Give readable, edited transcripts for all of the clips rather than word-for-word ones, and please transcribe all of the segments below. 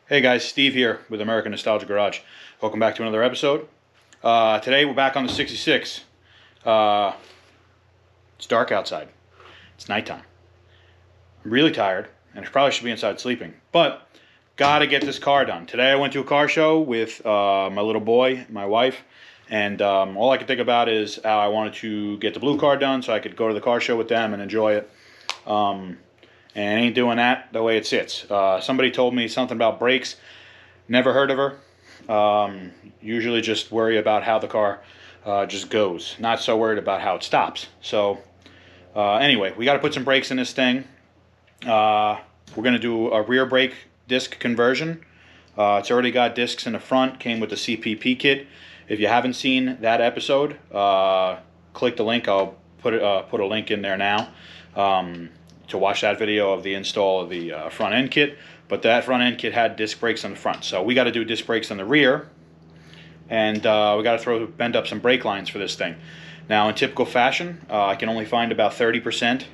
Hey guys, Steve here with American Nostalgia Garage. Welcome back to another episode. Today we're back on the 66. It's dark outside. It's nighttime. I'm really tired, and I probably should be inside sleeping. But, gotta get this car done. Today I went to a car show with my little boy, my wife, and all I could think about is how I wanted to get the blue car done so I could go to the car show with them and enjoy it. And ain't doing that the way it sits. Somebody told me something about brakes. Never heard of her. Usually just worry about how the car just goes. Not so worried about how it stops. So anyway, we got to put some brakes in this thing. We're going to do a rear brake disc conversion. It's already got discs in the front. Came with the CPP kit. If you haven't seen that episode, click the link. I'll put a link in there now. To watch that video of the install of the front end kit, but that front end kit had disc brakes on the front, so we got to do disc brakes on the rear, and we got to bend up some brake lines for this thing. Now, in typical fashion, I can only find about 30%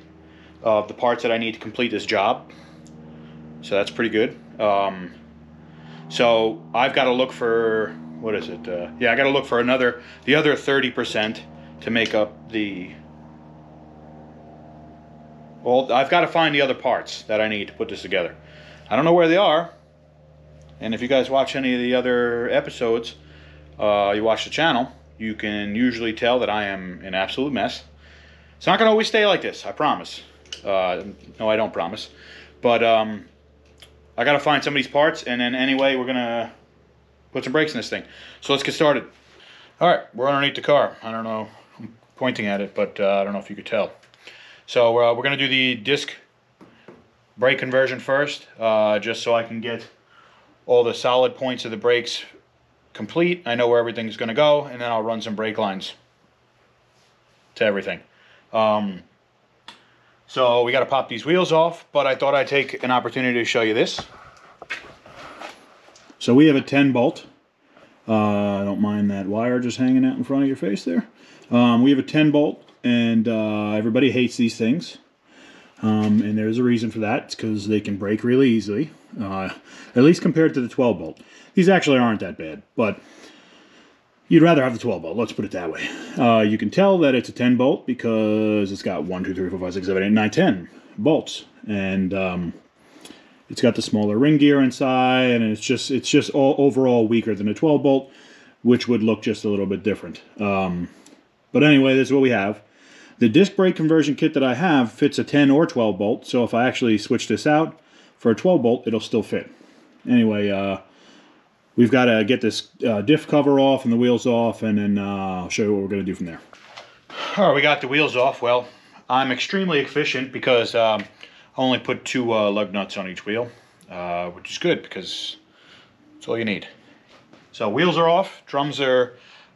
of the parts that I need to complete this job, so that's pretty good. So I've got to look for, what is it? Yeah, I got to look for the other 30% to make up the. Well, I've got to find the other parts that I need to put this together. I don't know where they are. And if you guys watch any of the other episodes, you watch the channel, you can usually tell that I am an absolute mess. It's not going to always stay like this, I promise. No, I don't promise. But I got to find some of these parts, and then anyway, we're going to put some brakes in this thing. So let's get started. All right, we're underneath the car. I don't know. I'm pointing at it, but I don't know if you could tell. So we're going to do the disc brake conversion first, just so I can get all the solid points of the brakes complete. I know where everything's going to go, and then I'll run some brake lines to everything. So we got to pop these wheels off, but I thought I'd take an opportunity to show you this. So we have a 10 bolt. I don't mind that wire just hanging out in front of your face there. We have a 10 bolt. And everybody hates these things, and there's a reason for that. It's because they can break really easily, at least compared to the 12 bolt. These actually aren't that bad, but you'd rather have the 12 bolt, let's put it that way. You can tell that it's a 10 bolt because it's got 1, 2, 3, 4, 5, 6, 7, 8, 9, 10 bolts, and it's got the smaller ring gear inside, and it's just all overall weaker than a 12 bolt, which would look just a little bit different. But anyway, this is what we have. The disc brake conversion kit that I have fits a 10 or 12 bolt, so if I actually switch this out for a 12 bolt, it'll still fit. Anyway, we've got to get this diff cover off and the wheels off, and then I'll show you what we're going to do from there. All right, we got the wheels off. Well, I'm extremely efficient because I only put 2 lug nuts on each wheel, which is good because that's all you need. So wheels are off, drums are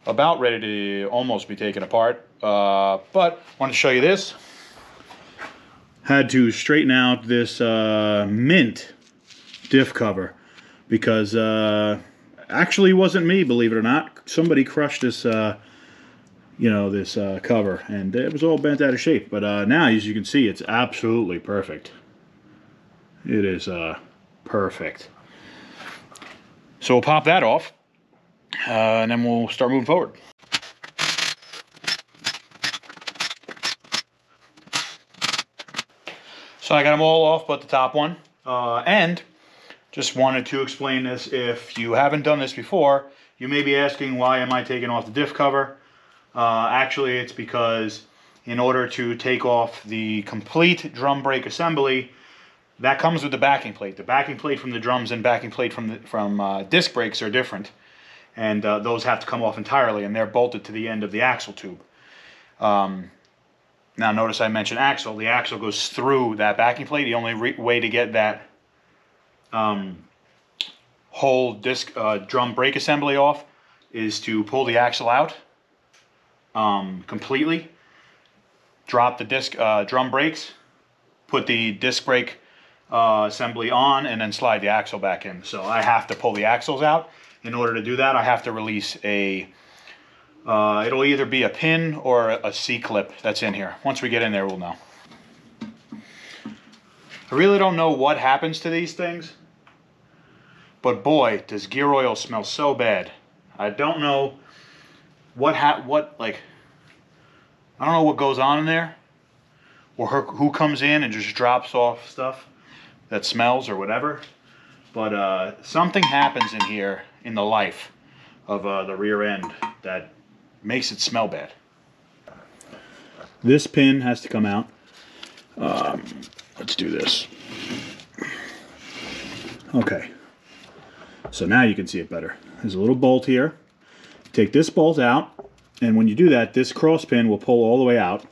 about ready to almost be taken apart, but wanted to show you this. Had to straighten out this mint diff cover because actually wasn't me, believe it or not. Somebody crushed this this cover, and it was all bent out of shape, but now, as you can see, it's absolutely perfect. It is perfect. So we'll pop that off, and then we'll start moving forward. So I got them all off but the top one, and just wanted to explain this. If you haven't done this before, you may be asking, why am I taking off the diff cover? Actually, it's because in order to take off the complete drum brake assembly, that comes with the backing plate. The backing plate from the drums and backing plate from disc brakes are different. And those have to come off entirely, and they're bolted to the end of the axle tube. Now notice I mentioned axle. The axle goes through that backing plate. The only way to get that whole disc drum brake assembly off is to pull the axle out completely, drop the disc drum brakes, put the disc brake assembly on, and then slide the axle back in. So I have to pull the axles out. In order to do that, I have to release a, it'll either be a pin or a C-clip that's in here. Once we get in there, we'll know. I really don't know what happens to these things, But boy, does gear oil smell so bad. I don't know what like, I don't know what goes on in there, or who comes in and just drops off stuff that smells or whatever. But something happens in here in the life of the rear end that makes it smell bad. This pin has to come out. Let's do this. Okay. So now you can see it better. There's a little bolt here. Take this bolt out, and when you do that, this cross pin will pull all the way out.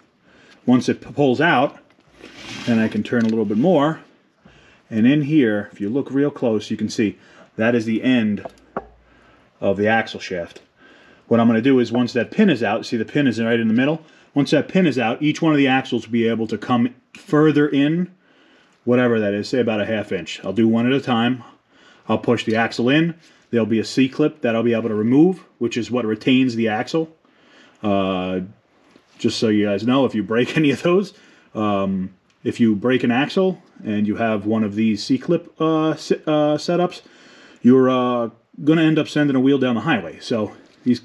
Once it pulls out, then I can turn a little bit more, and in here, if you look real close, you can see that is the end of the axle shaft. What I'm going to do is, once that pin is out, see the pin is right in the middle? Once that pin is out, each one of the axles will be able to come further in, whatever that is, say about a 1/2 inch. I'll do one at a time. I'll push the axle in. There'll be a C-clip that I'll be able to remove, which is what retains the axle. Just so you guys know, if you break any of those, if you break an axle and you have one of these C-clip setups, you're going to end up sending a wheel down the highway. So these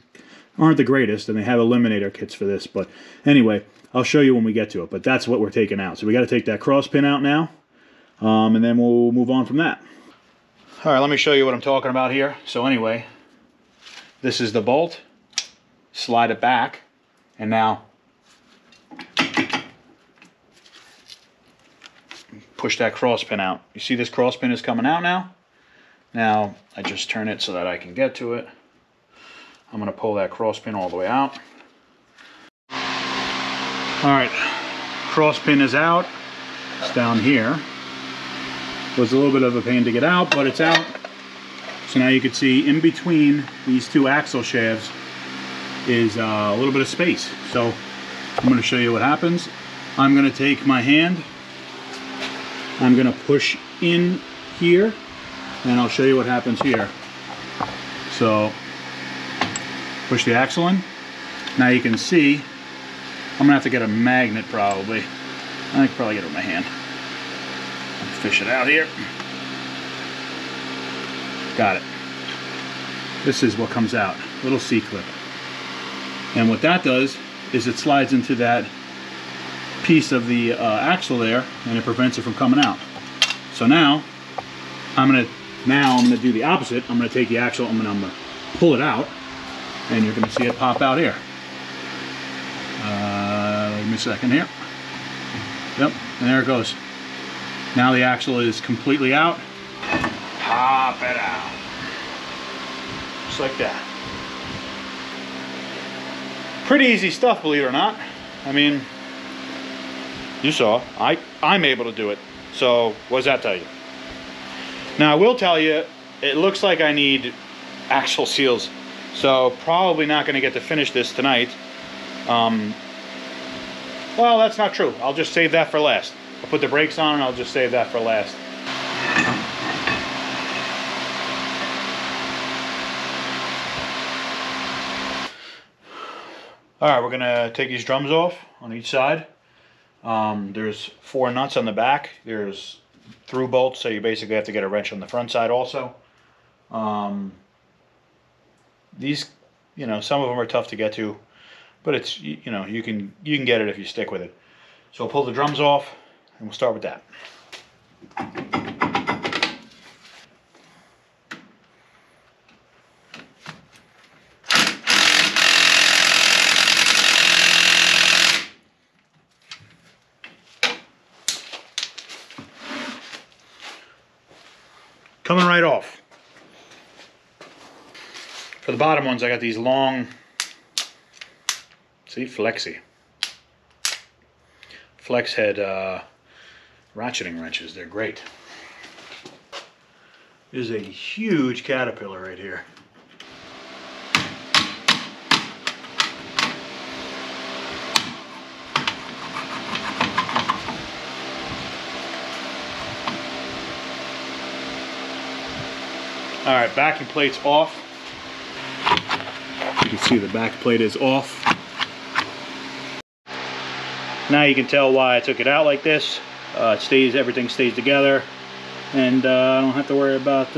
aren't the greatest, and they have eliminator kits for this. But anyway, I'll show you when we get to it. But that's what we're taking out. So we got to take that cross pin out now, and then we'll move on from that. All right, let me show you what I'm talking about here. So anyway, this is the bolt. Slide it back, and now push that cross pin out. You see this cross pin is coming out now? Now, I just turn it so that I can get to it. I'm going to pull that cross pin all the way out. All right, cross pin is out. It's down here. It was a little bit of a pain to get out, but it's out. So now you can see in between these two axle shafts is a little bit of space. So I'm going to show you what happens. I'm going to take my hand. I'm going to push in here, and I'll show you what happens here. So push the axle in. Now you can see I'm going to have to get a magnet probably. I can probably get it with my hand. Fish it out here. Got it. This is what comes out. Little C-clip. And what that does is it slides into that piece of the axle there, and it prevents it from coming out. So now I'm gonna do the opposite. I'm gonna take the axle, I'm gonna pull it out, and you're gonna see it pop out here. Give me a second here. Yep, and there it goes. Now the axle is completely out. Pop it out. Just like that. Pretty easy stuff, believe it or not. I mean, you saw, I'm able to do it. So what does that tell you? Now I will tell you, it looks like I need axle seals. So probably not going to get to finish this tonight. Well, that's not true. I'll just save that for last. I'll put the brakes on and I'll just save that for last. Alright, we're going to take these drums off on each side. There's 4 nuts on the back. There's through bolts, so you basically have to get a wrench on the front side also. These, you know, some of them are tough to get to, but it's, you know, you can get it if you stick with it. So I'll pull the drums off, and we'll start with that. Coming right off. For the bottom ones, I got these long, see, flexi. Flex head ratcheting wrenches. They're great. There's a huge caterpillar right here. All right, backing plate's off. You can see the back plate is off. Now you can tell why I took it out like this. Everything stays together, and I don't have to worry about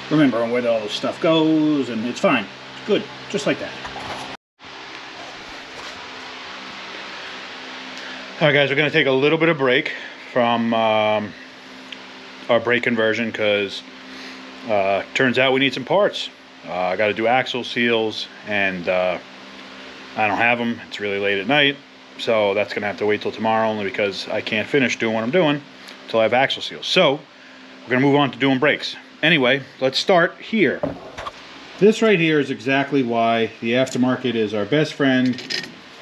remembering where all this stuff goes, and it's fine. It's good, just like that. All right, guys, we're going to take a little bit of break from our brake conversion because turns out we need some parts. I got to do axle seals, and I don't have them. It's really late at night, so that's going to have to wait till tomorrow, only because I can't finish doing what I'm doing until I have axle seals. So we're going to move on to doing brakes. Anyway, let's start here. This right here is exactly why the aftermarket is our best friend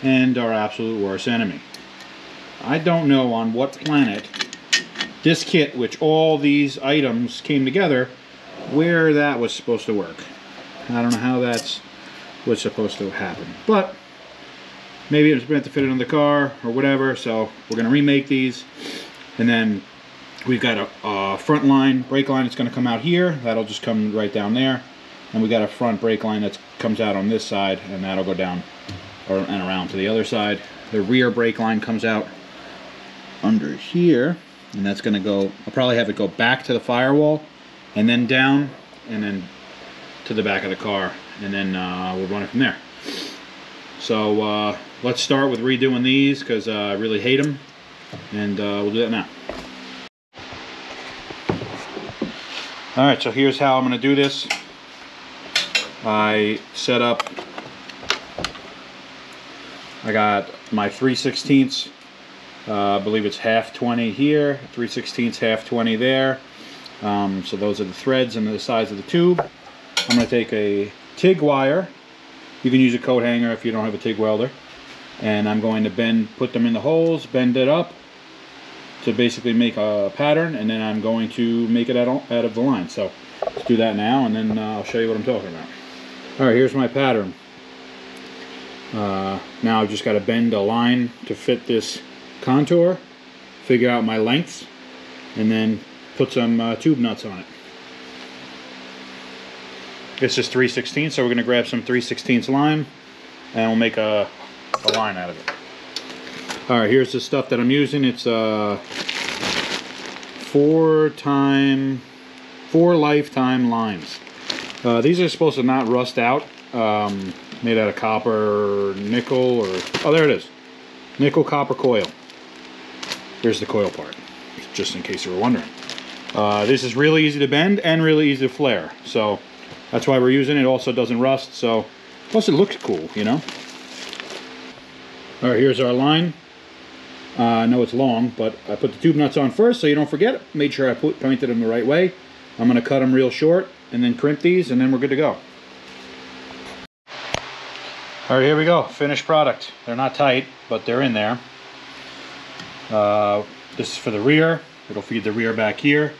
and our absolute worst enemy. I don't know on what planet this kit, which all these items came together, where that was supposed to work. I don't know how that's what's supposed to happen, but maybe it was meant to fit it on the car or whatever. So we're going to remake these, and then we've got a front line brake line that's going to come out here. That'll just come right down there, and we got a front brake line that comes out on this side, and that'll go down and around to the other side. The rear brake line comes out under here, and that's going to go, I'll probably have it go back to the firewall and then down and then to the back of the car, and then we'll run it from there. So let's start with redoing these because I really hate them, and we'll do that now. Alright, so here's how I'm going to do this. I set up, I got my 3/16, I believe it's half 20 here, 3/16, half 20 there. So those are the threads and the size of the tube. I'm going to take a TIG wire. You can use a coat hanger if you don't have a TIG welder. And I'm going to put them in the holes, bend it up to basically make a pattern, and then I'm going to make it out of the line. So let's do that now, and then I'll show you what I'm talking about. Alright, here's my pattern. Now I've just got to bend a line to fit this contour, figure out my lengths, and then put some tube nuts on it. This is 3/16, so we're going to grab some 3/16 line, and we'll make a line out of it. Alright, here's the stuff that I'm using. It's 4 lifetime lines. These are supposed to not rust out. Made out of copper, nickel, or... oh, there it is. Nickel copper coil. Here's the coil part, just in case you were wondering. This is really easy to bend and really easy to flare, so that's why we're using it. It also doesn't rust, so plus it looks cool, you know. Alright, here's our line. I know it's long, but I put the tube nuts on first so you don't forget it. Made sure I pointed them the right way. I'm going to cut them real short and then crimp these, and then we're good to go. Alright, here we go. Finished product. They're not tight, but they're in there. This is for the rear. It'll feed the rear back here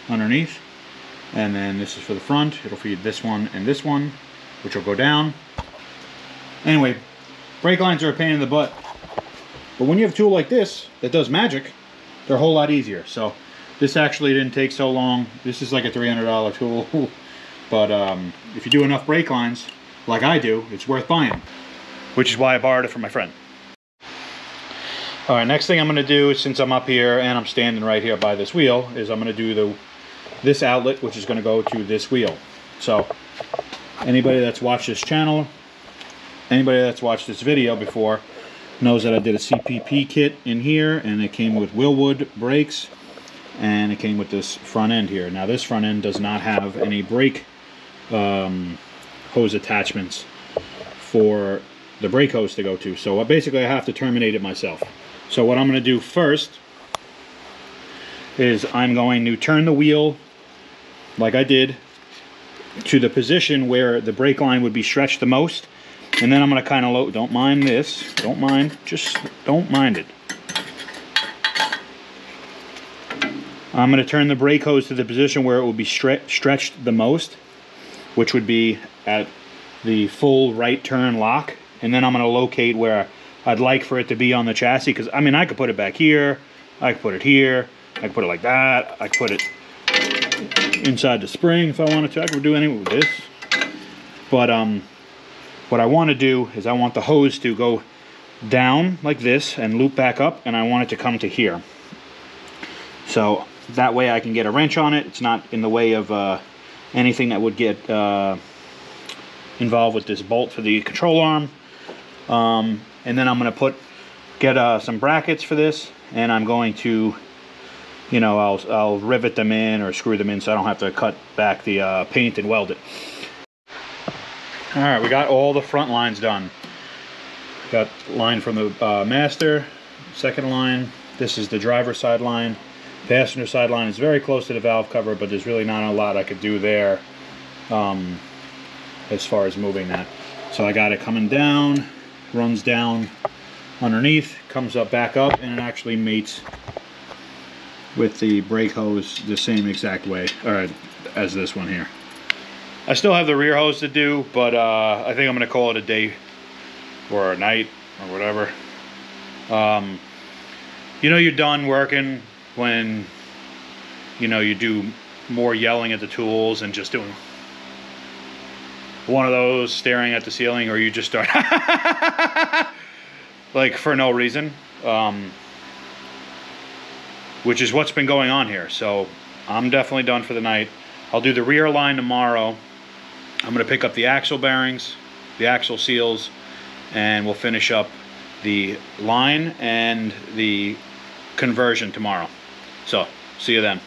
underneath. And then this is for the front. It'll feed this one and this one, which will go down. Anyway, brake lines are a pain in the butt. But when you have a tool like this that does magic, they're a whole lot easier. So this actually didn't take so long. This is like a $300 tool. But if you do enough brake lines, like I do, it's worth buying. Which is why I borrowed it from my friend. Alright, next thing I'm going to do, since I'm up here and I'm standing right here by this wheel, is I'm going to do this outlet, which is going to go to this wheel. So, anybody that's watched this channel, anybody that's watched this video before, knows that I did a CPP kit in here, and it came with Willwood brakes, and it came with this front end here. Now this front end does not have any brake hose attachments for the brake hose to go to, so basically I have to terminate it myself. So what I'm going to do first is I'm going to turn the wheel like I did to the position where the brake line would be stretched the most, and then I'm going to kind of load. Don't mind this, don't mind, just don't mind it. I'm going to turn the brake hose to the position where it will be stretched the most, which would be at the full right turn lock, and then I'm going to locate where I'd like for it to be on the chassis, because I mean I could put it back here, I could put it here, I could put it like that, I could put it inside the spring if I wanted to. I could do anything with this. But what I want to do is I want the hose to go down like this and loop back up, and I want it to come to here. So that way I can get a wrench on it. It's not in the way of anything that would get involved with this bolt for the control arm. And then I'm going to get some brackets for this, and I'm going to, you know, I'll rivet them in or screw them in so I don't have to cut back the paint and weld it. All right, we got all the front lines done. Got line from the master, second line. This is the driver's side line. Passenger side line is very close to the valve cover, but there's really not a lot I could do there as far as moving that. So I got it coming down, runs down underneath, comes up back up, and it actually mates with the brake hose the same exact way as this one here. I still have the rear hose to do, but I think I'm going to call it a day or a night or whatever. You know, you're done working when, you know, you do more yelling at the tools and just doing one of those, staring at the ceiling, or you just start like for no reason, which is what's been going on here. So I'm definitely done for the night. I'll do the rear line tomorrow. I'm going to pick up the axle bearings, the axle seals, and we'll finish up the line and the conversion tomorrow. So see you then.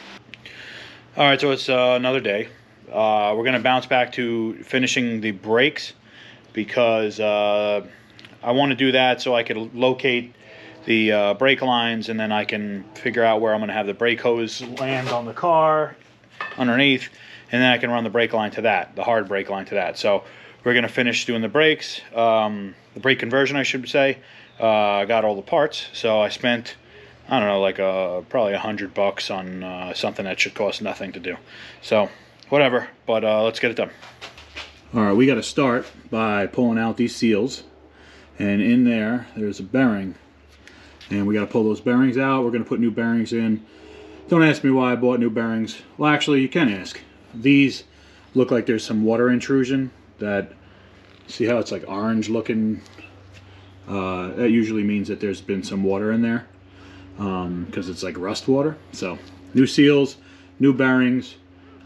All right, so it's another day. We're going to bounce back to finishing the brakes because I want to do that so I can locate the brake lines, and then I can figure out where I'm going to have the brake hose land on the car underneath, and then I can run the brake line to that, the hard brake line to that. So we're going to finish doing the brakes, the brake conversion I should say. I got all the parts, so I spent, I don't know, like probably $100 on something that should cost nothing to do. So whatever, but let's get it done. All right, we got to start by pulling out these seals, and in there's a bearing, and we got to pull those bearings out. We're going to put new bearings in. Don't ask me why I bought new bearings. Well, actually, you can ask. These look like there's some water intrusion. That, see how it's like orange looking? That usually means that there's been some water in there, because it's like rust water. So new seals, new bearings,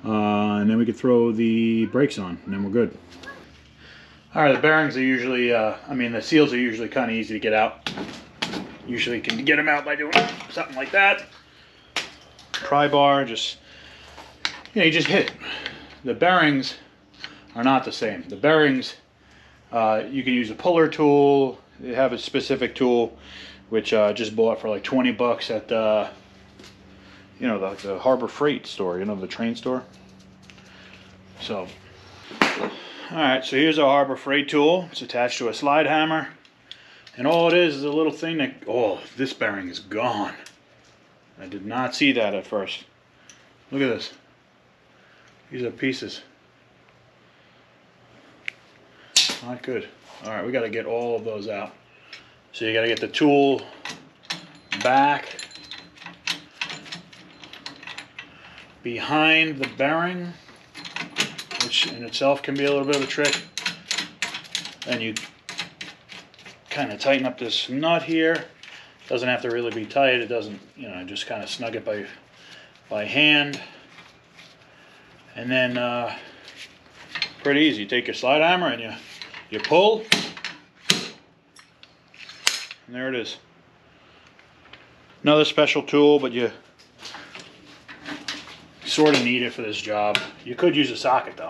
and then we can throw the brakes on, and then we're good. All right, the bearings are usually, the seals are usually kind of easy to get out. Usually can get them out by doing something like that. Pry bar, just, you just hit it. The bearings are not the same. The bearings, you can use a puller tool. They have a specific tool, which I just bought for like $20 at the, the Harbor Freight store, the train store. So, all right, so here's a Harbor Freight tool. It's attached to a slide hammer, and all it is a little thing that, oh, this bearing is gone. I did not see that at first. Look at this. These are pieces. Not good. All right, we got to get all of those out. So you got to get the tool back behind the bearing, which in itself can be a little bit of a trick. And you kind of tighten up this nut here. Doesn't have to really be tight. It doesn't, just kind of snug it by hand. And then pretty easy. You take your slide hammer and you pull, and there it is. Another special tool, but you sort of need it for this job. You could use a socket though.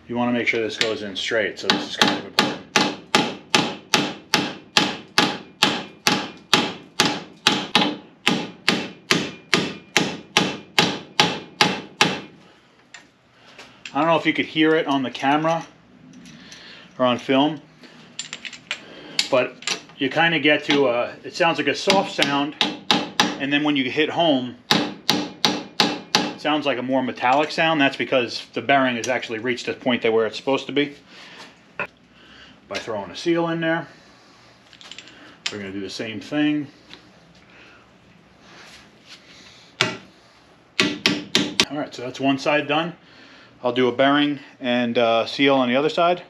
You want to make sure this goes in straight, so this is kind of important. I don't know if you could hear it on the camera or on film, but you kind of get to it sounds like a soft sound, and then when you hit home, it sounds like a more metallic sound. That's because the bearing has actually reached the point where it's supposed to be. By throwing a seal in there, we're going to do the same thing. All right, so that's one side done. I'll do a bearing and seal on the other side.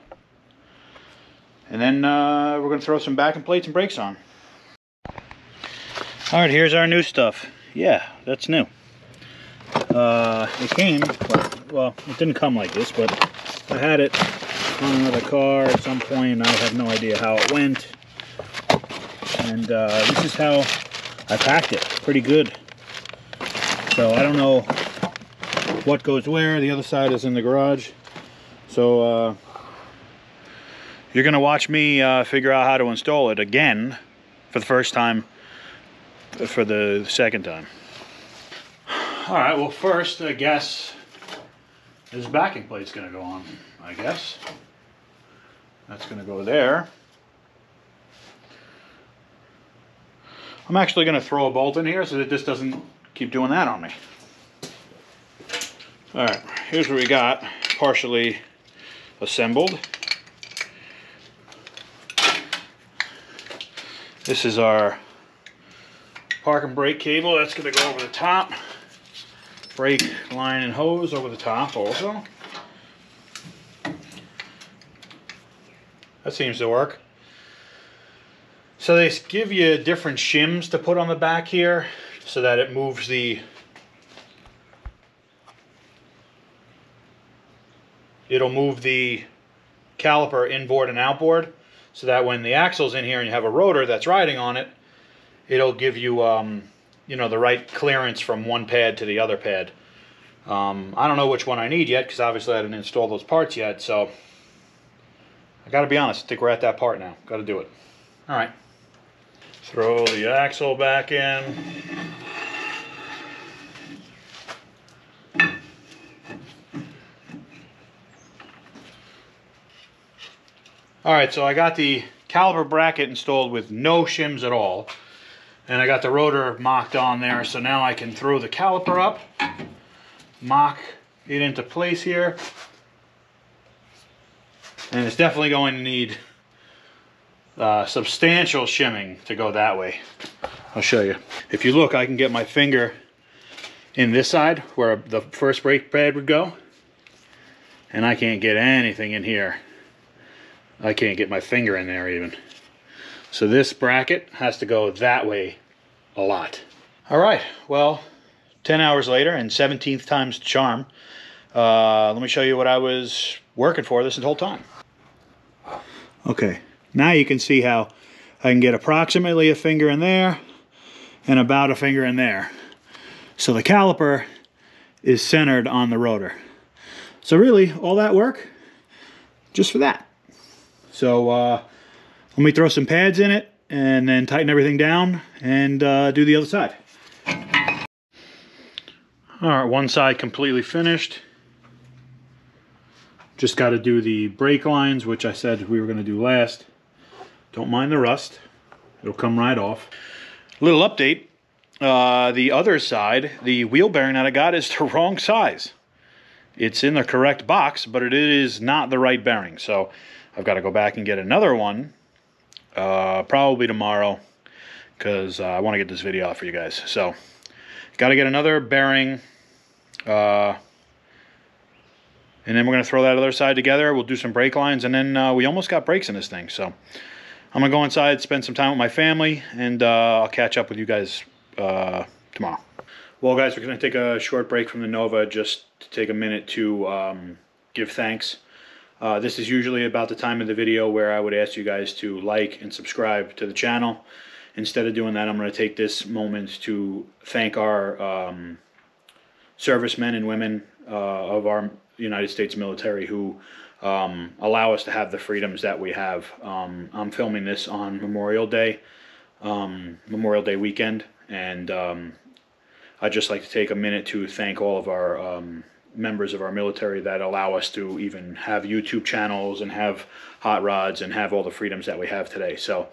And then we're going to throw some backing plates and brakes on. Alright, here's our new stuff. Yeah, that's new. It came, well, it didn't come like this, but I had it on another car at some point. I have no idea how it went. And this is how I packed it. Pretty good. So I don't know what goes where. The other side is in the garage. So you're going to watch me figure out how to install it again for the first time, for the second time. All right, well, first, I guess this backing plate's going to go on, I guess. That's going to go there. I'm actually going to throw a bolt in here so that this doesn't keep doing that on me. All right, here's what we got, partially assembled. This is our park and brake cable. That's going to go over the top. Brake line and hose over the top also. That seems to work. So they give you different shims to put on the back here so that it moves the... It'll move the caliper inboard and outboard so that when the axle's in here and you have a rotor that's riding on it, it'll give you, you know, the right clearance from one pad to the other pad. I don't know which one I need yet because obviously I didn't install those parts yet, so I gotta be honest, I think we're at that part now. Gotta do it. All right. Throw the axle back in. All right, so I got the caliper bracket installed with no shims at all. And I got the rotor mocked on there, so now I can throw the caliper up, mock it into place here. And it's definitely going to need substantial shimming to go that way. I'll show you. If you look, I can get my finger in this side where the first brake pad would go. And I can't get anything in here. I can't get my finger in there even. So this bracket has to go that way a lot. All right, well, 10 hours later and 17th time's the charm. Let me show you what I was working for this whole time. Okay, now you can see how I can get approximately a finger in there and about a finger in there. So the caliper is centered on the rotor. So really, all that work just for that. So let me throw some pads in it and then tighten everything down and do the other side. All right, one side completely finished. Just got to do the brake lines, which I said we were going to do last. Don't mind the rust. It'll come right off. Little update. The other side, the wheel bearing that I got is the wrong size. It's in the correct box, but it is not the right bearing. So I've got to go back and get another one, probably tomorrow, because I want to get this video out for you guys. So, got to get another bearing, and then we're going to throw that other side together. We'll do some brake lines, and then we almost got brakes in this thing. So, I'm going to go inside, spend some time with my family, and I'll catch up with you guys tomorrow. Well, guys, we're going to take a short break from the Nova just to take a minute to give thanks. This is usually about the time of the video where I would ask you guys to like and subscribe to the channel. Instead of doing that, I'm going to take this moment to thank our servicemen and women of our United States military who allow us to have the freedoms that we have. I'm filming this on Memorial Day weekend, and I'd just like to take a minute to thank all of our members of our military that allow us to even have YouTube channels and have hot rods and have all the freedoms that we have today. So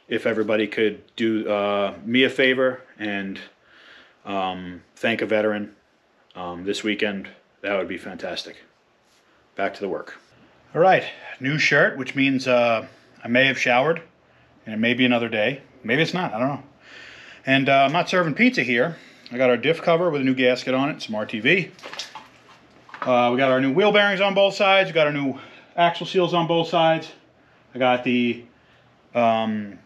if everybody could do me a favor and thank a veteran this weekend, that would be fantastic. Back to the work. All right, new shirt, which means I may have showered, and it may be another day. Maybe it's not, I don't know. And I'm not serving pizza here. I got our diff cover with a new gasket on it, some RTV. We got our new wheel bearings on both sides. We got our new axle seals on both sides. I got the, I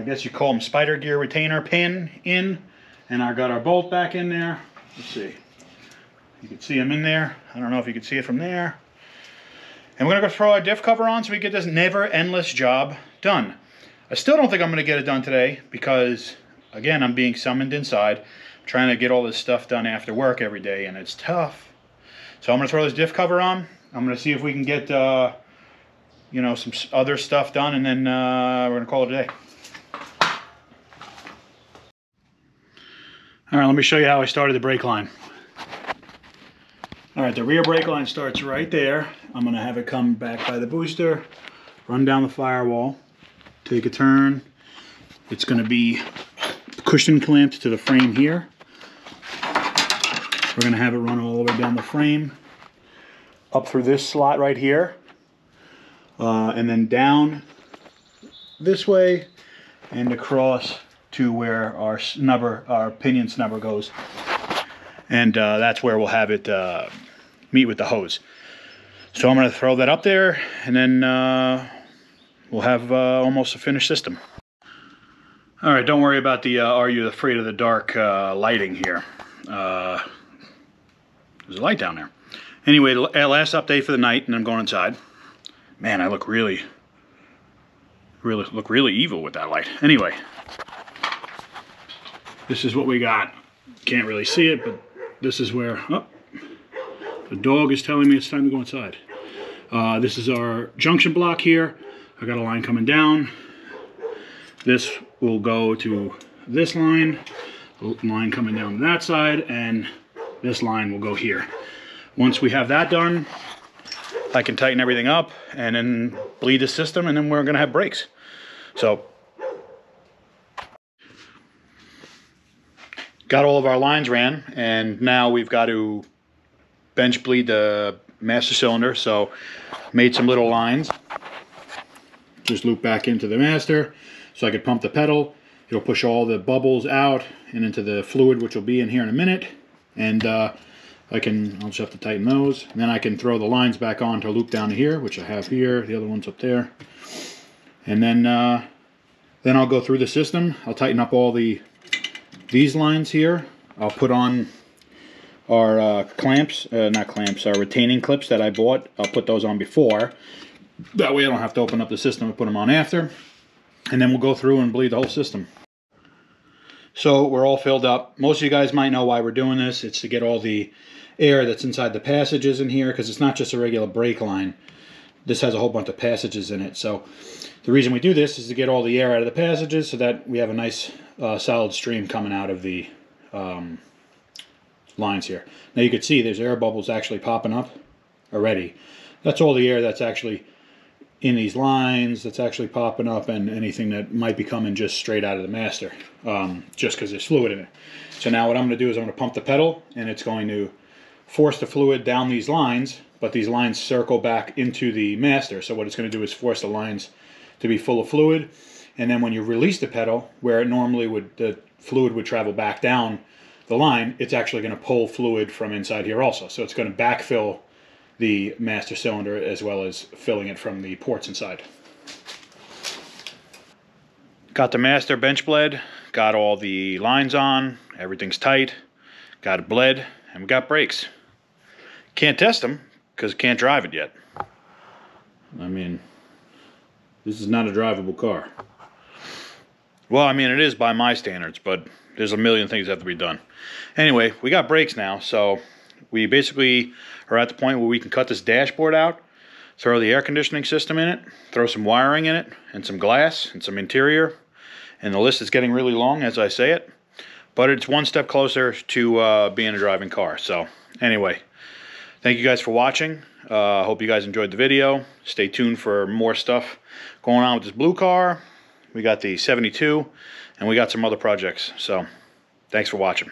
guess you call them spider gear retainer pin in. And I got our bolt back in there. Let's see. You can see them in there. I don't know if you can see it from there. And we're going to go throw our diff cover on so we get this never-endless job done. I still don't think I'm going to get it done today because, again, I'm being summoned inside, trying to get all this stuff done after work every day, and it's tough. So I'm going to throw this diff cover on. I'm going to see if we can get, you know, some other stuff done, and then we're going to call it a day. All right, let me show you how I started the brake line. All right, the rear brake line starts right there. I'm going to have it come back by the booster, run down the firewall, take a turn. It's going to be cushion clamped to the frame here. We're going to have it run all the way down the frame, up through this slot right here, and then down this way and across to where our snubber, our pinion snubber goes. And that's where we'll have it meet with the hose. So I'm going to throw that up there, and then we'll have almost a finished system. All right, don't worry about the are you afraid of the dark lighting here. There's a light down there. Anyway, last update for the night, and I'm going inside. Man, I look really evil with that light. Anyway, this is what we got. Can't really see it, but this is where, oh, the dog is telling me it's time to go inside. This is our junction block here. I got a line coming down. This will go to this line coming down that side, and this line will go here. Once we have that done, I can tighten everything up and then bleed the system, and then we're gonna have brakes. So, got all of our lines ran, and now we've got to bench bleed the master cylinder. So made some little lines, just loop back into the master so I could pump the pedal. It'll push all the bubbles out and into the fluid, which will be in here in a minute. And I'll just have to tighten those, and then I can throw the lines back on to loop down to here, which I have here. The other one's up there. And then I'll go through the system. I'll tighten up all these lines here. I'll put on our clamps, not clamps, our retaining clips that I bought. I'll put those on before. That way I don't have to open up the system and put them on after. And then we'll go through and bleed the whole system. So we're all filled up. Most of you guys might know why we're doing this. It's to get all the air that's inside the passages in here, because it's not just a regular brake line. This has a whole bunch of passages in it. So the reason we do this is to get all the air out of the passages so that we have a nice solid stream coming out of the lines here. Now you can see there's air bubbles actually popping up already. That's all the air that's actually in these lines that's actually popping up, and anything that might be coming just straight out of the master, just because there's fluid in it. So now what I'm going to do is I'm going to pump the pedal, and it's going to force the fluid down these lines, but these lines circle back into the master. So what it's going to do is force the lines to be full of fluid, and then when you release the pedal, where it normally would, the fluid would travel back down the line, it's actually going to pull fluid from inside here also. So it's going to backfill the master cylinder as well as filling it from the ports inside. Got the master bench bled, got all the lines on, everything's tight, got it bled, and we got brakes. Can't test them because can't drive it yet. I mean, this is not a drivable car. Well, I mean, it is by my standards, but there's a million things that have to be done. Anyway, we got brakes now, so we basically are at the point where we can cut this dashboard out, throw the air conditioning system in it, throw some wiring in it, and some glass, and some interior. And the list is getting really long as I say it, but it's one step closer to being a driving car. So anyway, thank you guys for watching. Hope you guys enjoyed the video. Stay tuned for more stuff going on with this blue car. We got the 72, and we got some other projects. So thanks for watching.